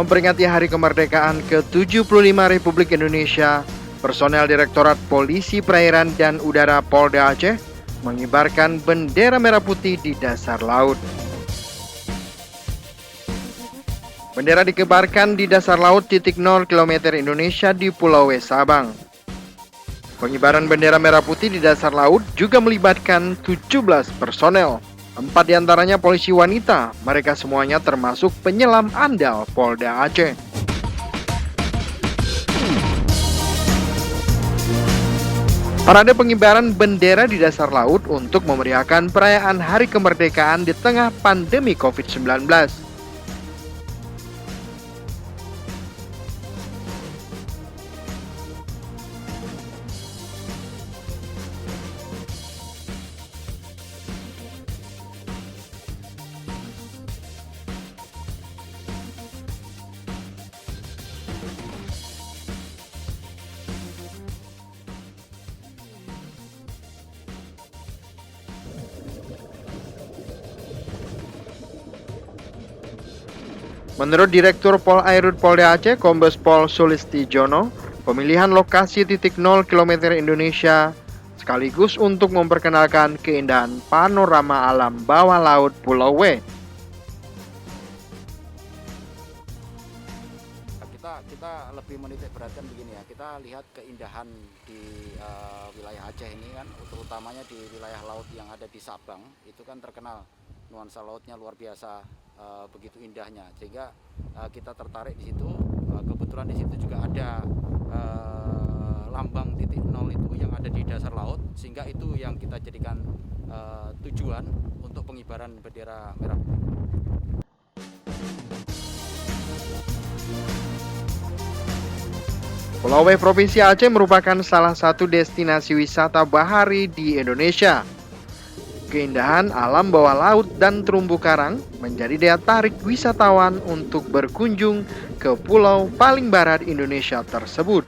memperingati Hari Kemerdekaan ke-75 Republik Indonesia, personel Direktorat Polisi Perairan dan Udara Polda Aceh mengibarkan bendera merah putih di dasar laut. Bendera dikibarkan di dasar laut titik 0 km Indonesia di Pulau W Sabang. Pengibaran bendera merah putih di dasar laut juga melibatkan 17 personel. 4 diantaranya polisi wanita, mereka semuanya termasuk penyelam andal Polda Aceh. Parade pengibaran bendera di dasar laut untuk memeriahkan perayaan Hari Kemerdekaan di tengah pandemi COVID-19. Menurut Direktur Polairut Polda Aceh, Kombes Pol Sulistijono, pemilihan lokasi titik 0 km Indonesia sekaligus untuk memperkenalkan keindahan panorama alam bawah laut Pulau W. Kita lebih menitik beratkan begini ya, kita lihat keindahan di wilayah Aceh ini kan, terutamanya di wilayah laut yang ada di Sabang, itu kan terkenal nuansa lautnya luar biasa, begitu indahnya, sehingga kita tertarik di situ. Kebetulan di situ juga ada lambang titik 0 itu yang ada di dasar laut, sehingga itu yang kita jadikan tujuan untuk pengibaran bendera merah. Pulau W Provinsi Aceh merupakan salah satu destinasi wisata bahari di Indonesia. Keindahan alam bawah laut dan terumbu karang menjadi daya tarik wisatawan untuk berkunjung ke pulau paling barat Indonesia tersebut.